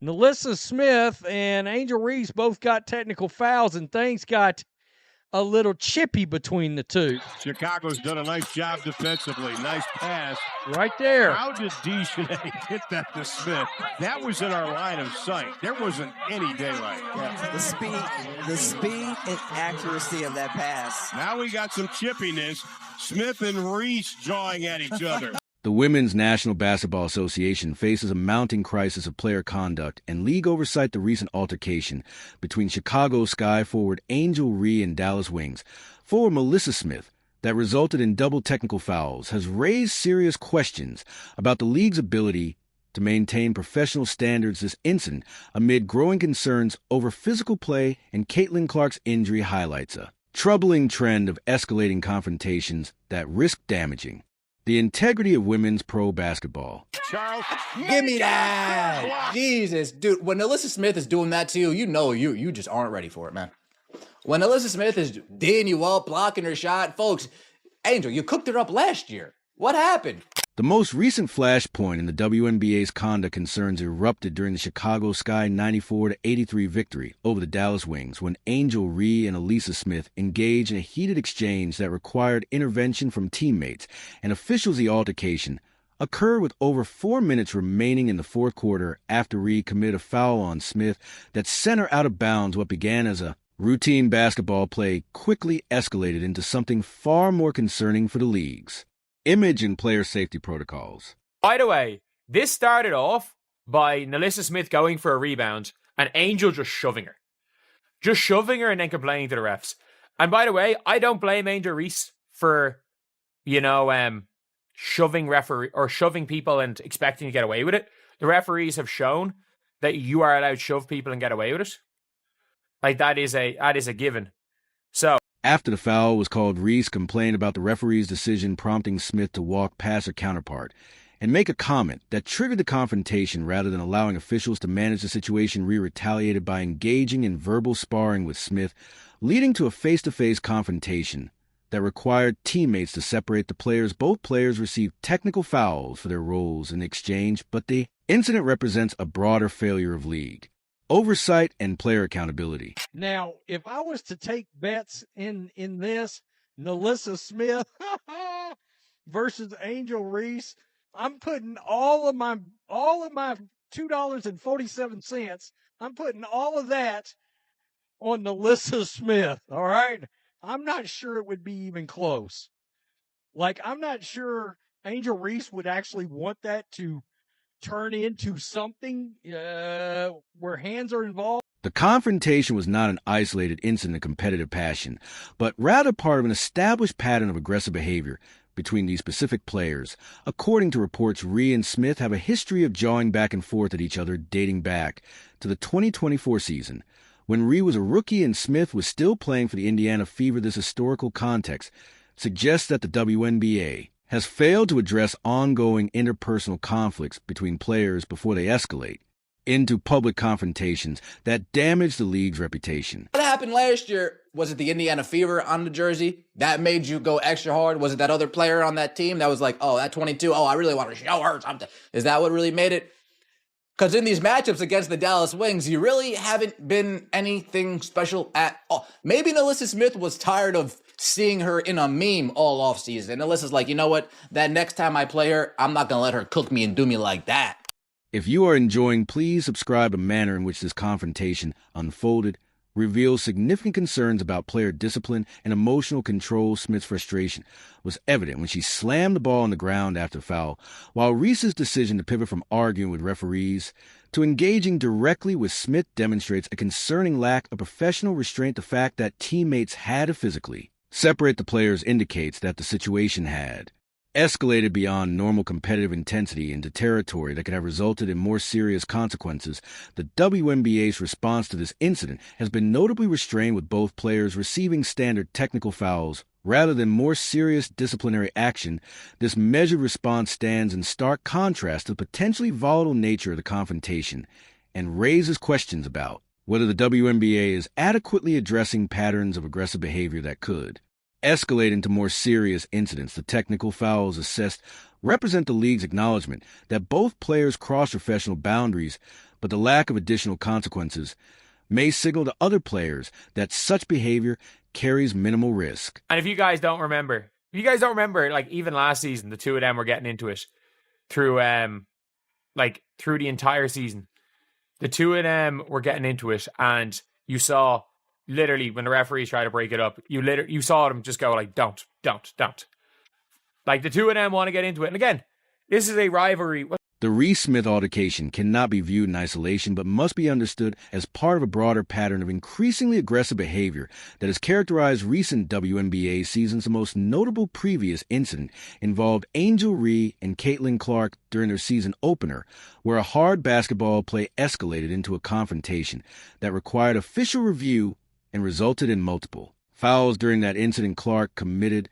Nalyssa Smith and Angel Reese both got technical fouls, and things got a little chippy between the two. Chicago's done a nice job defensively. Nice pass. Right there. How did Dejournay hit that to Smith? That was in our line of sight. There wasn't any daylight. Yeah, the speed and accuracy of that pass. Now we got some chippiness. Smith and Reese jawing at each other. The Women's National Basketball Association faces a mounting crisis of player conduct and league oversight. The recent altercation between Chicago Sky forward Angel Reese and Dallas Wings forward Nalyssa Smith that resulted in double technical fouls has raised serious questions about the league's ability to maintain professional standards. This incident, amid growing concerns over physical play and Caitlin Clark's injury, highlights a troubling trend of escalating confrontations that risk damaging the integrity of women's pro basketball. Charles, give me that. Jesus, dude. When Nalyssa Smith is doing that to you, you know you just aren't ready for it, man. When Nalyssa Smith is D'ing you up, blocking her shot, folks, Angel, you cooked her up last year. What happened? The most recent flashpoint in the WNBA's conduct concerns erupted during the Chicago Sky 94-83 victory over the Dallas Wings when Angel Reese and Nalyssa Smith engaged in a heated exchange that required intervention from teammates and officials. The altercation occurred with over 4 minutes remaining in the fourth quarter after Reese committed a foul on Smith that sent her out of bounds. What began as a routine basketball play quickly escalated into something far more concerning for the leagues. Image and player safety protocols. By the way, this started off by Nalyssa Smith going for a rebound and Angel just shoving her. Just shoving her and then complaining to the refs. And by the way, I don't blame Angel Reese for, shoving people and expecting to get away with it. The referees have shown that you are allowed to shove people and get away with it. Like that is a given. So after the foul was called, Reese complained about the referee's decision, prompting Smith to walk past her counterpart and make a comment that triggered the confrontation. Rather than allowing officials to manage the situation, Reese retaliated by engaging in verbal sparring with Smith, leading to a face-to-face confrontation that required teammates to separate the players. Both players received technical fouls for their roles in exchange, but the incident represents a broader failure of league oversight and player accountability. Now, if I was to take bets in this, Nalyssa Smith versus Angel Reese, I'm putting all of my $2.47. I'm putting all of that on Nalyssa Smith. All right, I'm not sure it would be even close. Like, I'm not sure Angel Reese would actually want that to turn into something where hands are involved. The confrontation was not an isolated incident of competitive passion, but rather part of an established pattern of aggressive behavior between these specific players. According to reports, Reese and Smith have a history of jawing back and forth at each other dating back to the 2024 season, when Reese was a rookie and Smith was still playing for the Indiana Fever. This historical context suggests that the WNBA has failed to address ongoing interpersonal conflicts between players before they escalate into public confrontations that damage the league's reputation. What happened last year? Was it the Indiana Fever on the jersey? That made you go extra hard? Was it that other player on that team that was like, oh, that 22, I really want to show her something? Is that what really made it? Because in these matchups against the Dallas Wings, you really haven't been anything special at all. Maybe Nalyssa Smith was tired of seeing her in a meme all offseason. And Alyssa's like, you know what? That next time I play her, I'm not going to let her cook me and do me like that. If you are enjoying, please subscribe. The manner in which this confrontation unfolded reveals significant concerns about player discipline and emotional control. Smith's frustration was evident when she slammed the ball on the ground after the foul, while Reese's decision to pivot from arguing with referees to engaging directly with Smith demonstrates a concerning lack of professional restraint. The fact that teammates had to physically separate the players indicates that the situation had escalated beyond normal competitive intensity into territory that could have resulted in more serious consequences. The WNBA's response to this incident has been notably restrained, with both players receiving standard technical fouls rather than more serious disciplinary action. This measured response stands in stark contrast to the potentially volatile nature of the confrontation and raises questions about whether the WNBA is adequately addressing patterns of aggressive behavior that could escalate into more serious incidents. The technical fouls assessed represent the league's acknowledgement that both players crossed professional boundaries, but the lack of additional consequences may signal to other players that such behavior carries minimal risk. And if you guys don't remember, like even last season, the two of them were getting into it through the entire season. The two of them were getting into it, and you saw literally when the referees tried to break it up, you saw them just go like, don't. Like the two of them want to get into it. And again, this is a rivalry. The Reese Smith altercation cannot be viewed in isolation, but must be understood as part of a broader pattern of increasingly aggressive behavior that has characterized recent WNBA seasons. The most notable previous incident involved Angel Reese and Caitlin Clark during their season opener, where a hard basketball play escalated into a confrontation that required official review and resulted in multiple fouls. During that incident, Clark committed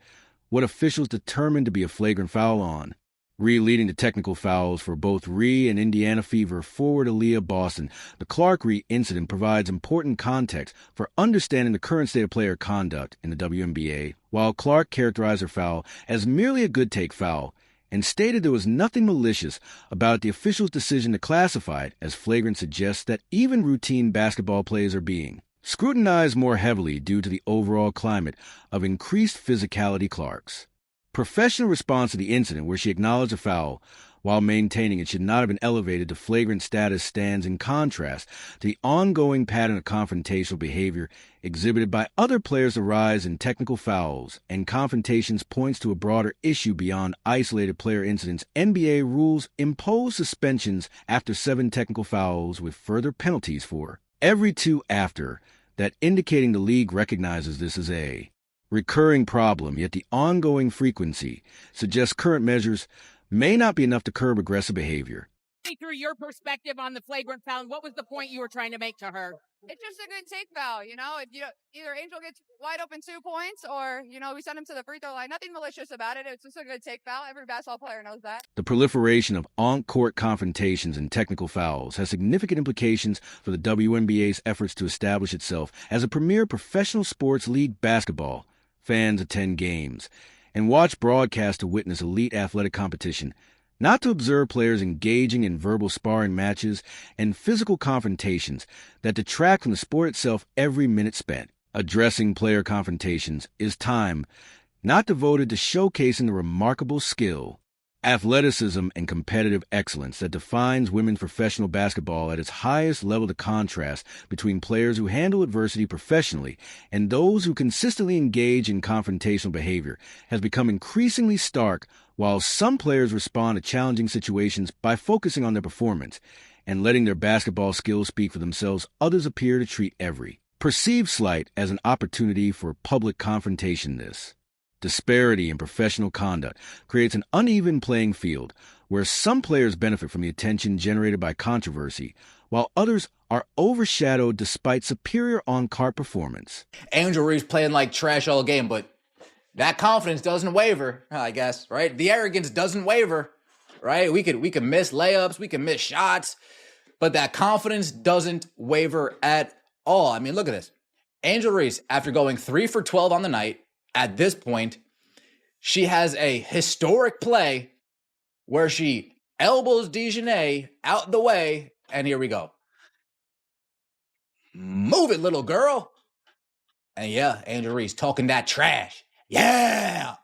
what officials determined to be a flagrant foul on Reese, leading to technical fouls for both Reese and Indiana Fever forward Aaliyah Boston. The Clark-Reese incident provides important context for understanding the current state of player conduct in the WNBA. While Clark characterized her foul as merely a good-take foul and stated there was nothing malicious about the official's decision to classify it as flagrant, suggests that even routine basketball plays are being scrutinized more heavily due to the overall climate of increased physicality. Clark's professional response to the incident, where she acknowledged a foul while maintaining it should not have been elevated to flagrant status, stands in contrast to the ongoing pattern of confrontational behavior exhibited by other players. The rise in technical fouls and confrontations points to a broader issue beyond isolated player incidents. NBA rules impose suspensions after 7 technical fouls with further penalties for every 2 after that, indicating the league recognizes this as a recurring problem, yet the ongoing frequency suggests current measures may not be enough to curb aggressive behavior. Through your perspective on the flagrant foul, what was the point you were trying to make to her? It's just a good take foul, you know. If either Angel gets wide open 2 points, or we send him to the free throw line. Nothing malicious about it. It's just a good take foul. Every basketball player knows that. The proliferation of on-court confrontations and technical fouls has significant implications for the WNBA's efforts to establish itself as a premier professional sports league. Basketball fans attend games and watch broadcasts to witness elite athletic competition, not to observe players engaging in verbal sparring matches and physical confrontations that detract from the sport itself. Every minute spent addressing player confrontations is time not devoted to showcasing the remarkable skill, athleticism, and competitive excellence that defines women's professional basketball at its highest level. The contrast between players who handle adversity professionally and those who consistently engage in confrontational behavior has become increasingly stark. While some players respond to challenging situations by focusing on their performance and letting their basketball skills speak for themselves, others appear to treat every perceived slight as an opportunity for public confrontation. This disparity in professional conduct creates an uneven playing field where some players benefit from the attention generated by controversy, while others are overshadowed despite superior on-court performance. Angel Reese playing like trash all game, but that confidence doesn't waver, I guess, right? The arrogance doesn't waver, right? We could miss layups, we can miss shots, but that confidence doesn't waver at all. I mean, look at this. Angel Reese, after going 3 for 12 on the night, at this point, she has a historic play where she elbows Dejanay out the way, and here we go. Move it, little girl. And yeah, Angel Reese talking that trash. Yeah,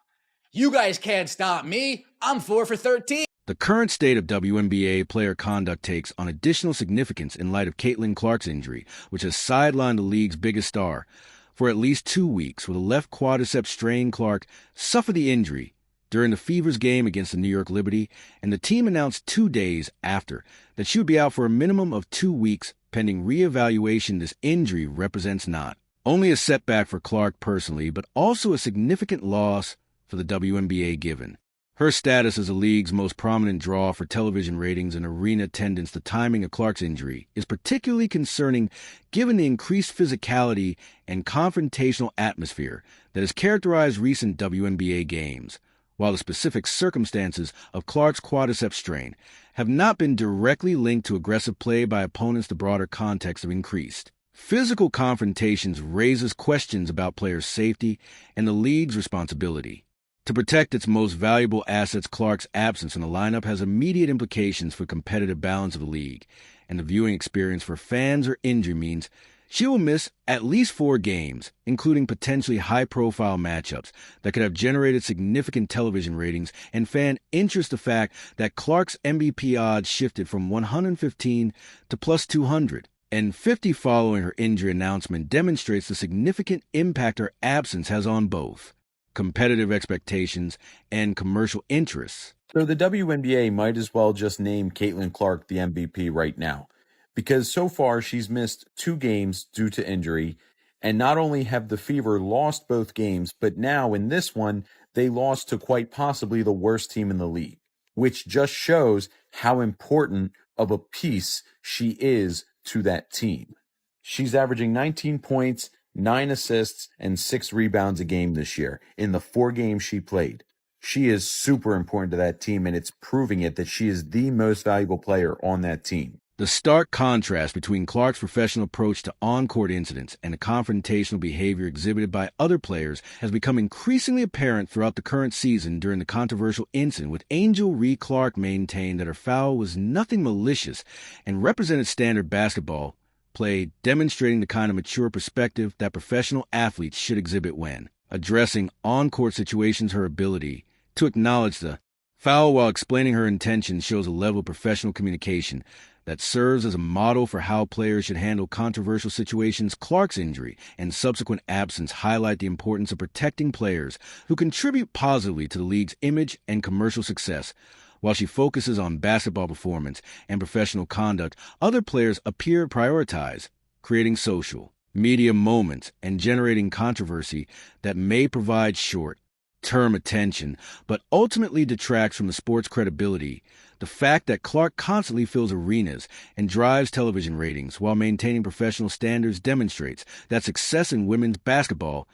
you guys can't stop me. I'm 4 for 13. The current state of WNBA player conduct takes on additional significance in light of Caitlin Clark's injury, which has sidelined the league's biggest star for at least 2 weeks. With a left quadricep strain, Clark suffered the injury during the Fever's game against the New York Liberty, and the team announced 2 days after that she would be out for a minimum of 2 weeks pending reevaluation. This injury represents not only a setback for Clark personally, but also a significant loss for the WNBA, given her status as the league's most prominent draw for television ratings and arena attendance. The timing of Clark's injury is particularly concerning given the increased physicality and confrontational atmosphere that has characterized recent WNBA games, while the specific circumstances of Clark's quadricep strain have not been directly linked to aggressive play by opponents. The broader context of increased physical confrontations raises questions about players' safety and the league's responsibility to protect its most valuable assets. Clark's absence in the lineup has immediate implications for competitive balance of the league and the viewing experience for fans her injury means she will miss at least 4 games, including potentially high-profile matchups that could have generated significant television ratings and fan interest. The fact that Clark's MVP odds shifted from 115 to plus 200 and 50 following her injury announcement demonstrates the significant impact her absence has on both competitive expectations and commercial interests. So the WNBA might as well just name Caitlin Clark the MVP right now, because so far she's missed 2 games due to injury, and not only have the Fever lost both games, but now in this one, they lost to quite possibly the worst team in the league, which just shows how important of a piece she is to that team. She's averaging 19 points, 9 assists, and 6 rebounds a game this year in the 4 games she played. She is super important to that team, and it's proving it that she is the most valuable player on that team. The stark contrast between Clark's professional approach to on-court incidents and the confrontational behavior exhibited by other players has become increasingly apparent throughout the current season. During the controversial incident with Angel Reese, Clark maintained that her foul was nothing malicious and represented standard basketball play, demonstrating the kind of mature perspective that professional athletes should exhibit when addressing on-court situations. Her ability to acknowledge the foul while explaining her intentions shows a level of professional communication that serves as a model for how players should handle controversial situations. Clark's injury and subsequent absence highlight the importance of protecting players who contribute positively to the league's image and commercial success. While she focuses on basketball performance and professional conduct, other players appear to prioritize creating social media moments and generating controversy that may provide short-term attention, but ultimately detracts from the sport's credibility. The fact that Clark constantly fills arenas and drives television ratings while maintaining professional standards demonstrates that success in women's basketball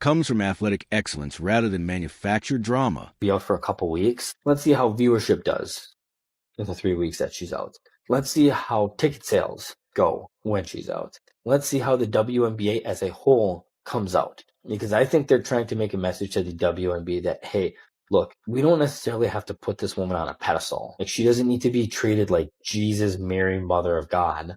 comes from athletic excellence rather than manufactured drama. Be out for a couple weeks. Let's see how viewership does in the 3 weeks that she's out. Let's see how ticket sales go when she's out. Let's see how the WNBA as a whole comes out. Because I think they're trying to make a message to the WNBA that, hey, look, we don't necessarily have to put this woman on a pedestal. Like, she doesn't need to be treated like Jesus, Mary, Mother of God,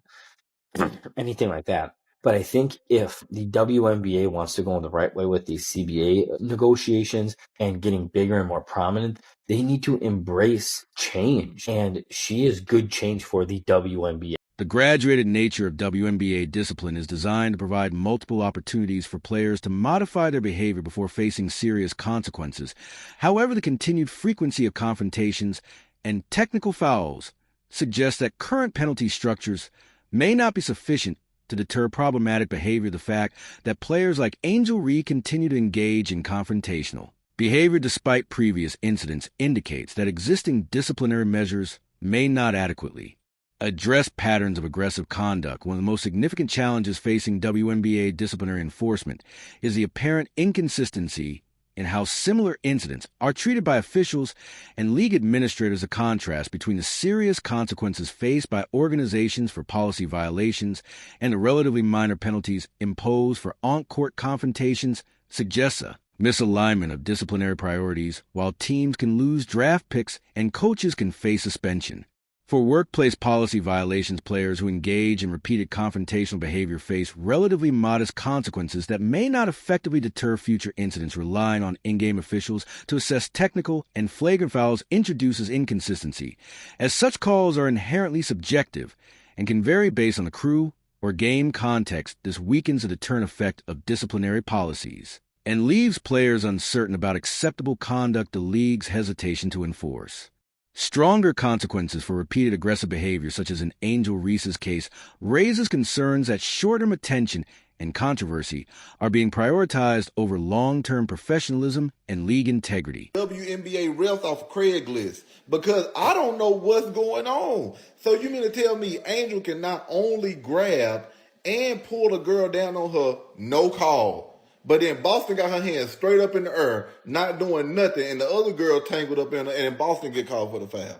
anything like that. But I think if the WNBA wants to go in the right way with these CBA negotiations and getting bigger and more prominent, they need to embrace change. And she is good change for the WNBA. The graduated nature of WNBA discipline is designed to provide multiple opportunities for players to modify their behavior before facing serious consequences. However, the continued frequency of confrontations and technical fouls suggests that current penalty structures may not be sufficient to deter problematic behavior. The fact that players like Angel Reese continue to engage in confrontational behavior despite previous incidents indicates that existing disciplinary measures may not adequately address patterns of aggressive conduct. One of the most significant challenges facing WNBA disciplinary enforcement is the apparent inconsistency in how similar incidents are treated by officials and league administrators. A contrast between the serious consequences faced by organizations for policy violations and the relatively minor penalties imposed for on-court confrontations suggests a misalignment of disciplinary priorities. While teams can lose draft picks and coaches can face suspension for workplace policy violations, players who engage in repeated confrontational behavior face relatively modest consequences that may not effectively deter future incidents. Relying on in-game officials to assess technical and flagrant fouls introduces inconsistency, as such calls are inherently subjective and can vary based on the crew or game context. This weakens the deterrent effect of disciplinary policies and leaves players uncertain about acceptable conduct. The league's hesitation to enforce stronger consequences for repeated aggressive behavior, such as in Angel Reese's case, raises concerns that short-term attention and controversy are being prioritized over long-term professionalism and league integrity. WNBA refs off Craigslist because I don't know what's going on. So you mean to tell me Angel can not only grab and pull the girl down on her, no call, but then Boston got her hands straight up in the air, not doing nothing, and the other girl tangled up in her, and then Boston get called for the foul.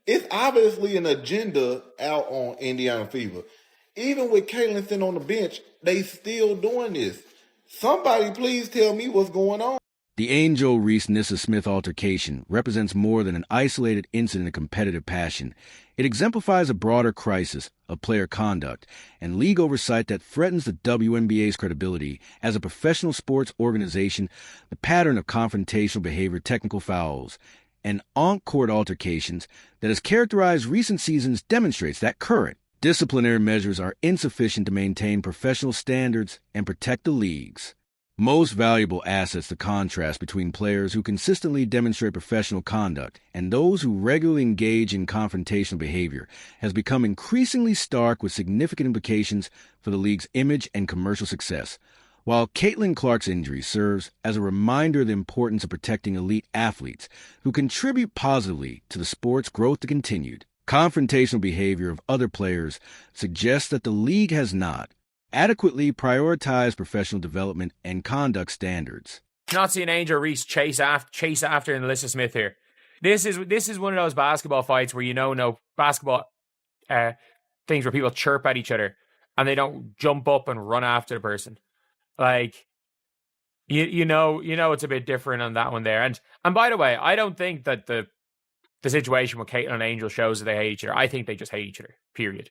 It's obviously an agenda out on Indiana Fever. Even with Caitlin sitting on the bench, they still doing this. Somebody please tell me what's going on. The Angel Reese Nalyssa Smith altercation represents more than an isolated incident of competitive passion. It exemplifies a broader crisis of player conduct and league oversight that threatens the WNBA's credibility as a professional sports organization. The pattern of confrontational behavior, technical fouls, and on-court altercations that has characterized recent seasons demonstrates that current disciplinary measures are insufficient to maintain professional standards and protect the league's most valuable assets. The contrast between players who consistently demonstrate professional conduct and those who regularly engage in confrontational behavior has become increasingly stark, with significant implications for the league's image and commercial success. While Caitlin Clark's injury serves as a reminder of the importance of protecting elite athletes who contribute positively to the sport's growth, the continued confrontational behavior of other players suggests that the league has not adequately prioritize professional development and conduct standards. Not seeing Angel Reese chase after Nalyssa Smith here. This is one of those basketball fights where no basketball things where people chirp at each other and they don't jump up and run after the person. Like you know it's a bit different on that one there. And by the way, I don't think that the situation with Caitlin and Angel shows that they hate each other. I think they just hate each other. Period.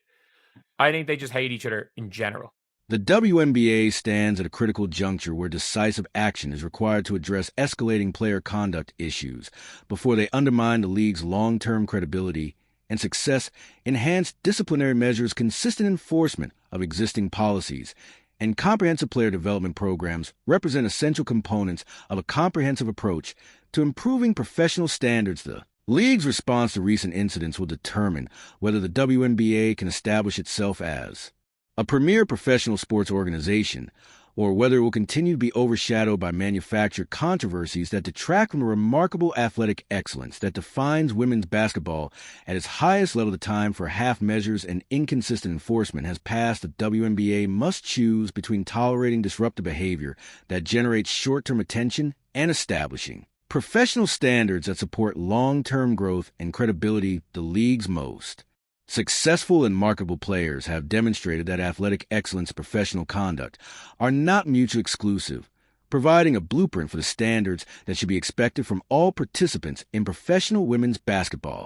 I think they just hate each other in general. The WNBA stands at a critical juncture where decisive action is required to address escalating player conduct issues before they undermine the league's long-term credibility and success. Enhanced disciplinary measures, consistent enforcement of existing policies, and comprehensive player development programs represent essential components of a comprehensive approach to improving professional standards. The league's response to recent incidents will determine whether the WNBA can establish itself as a premier professional sports organization, or whether it will continue to be overshadowed by manufactured controversies that detract from the remarkable athletic excellence that defines women's basketball at its highest level. The time for half measures and inconsistent enforcement has passed. The WNBA must choose between tolerating disruptive behavior that generates short-term attention and establishing professional standards that support long-term growth and credibility. The league's most successful and marketable players have demonstrated that athletic excellence and professional conduct are not mutually exclusive, providing a blueprint for the standards that should be expected from all participants in professional women's basketball.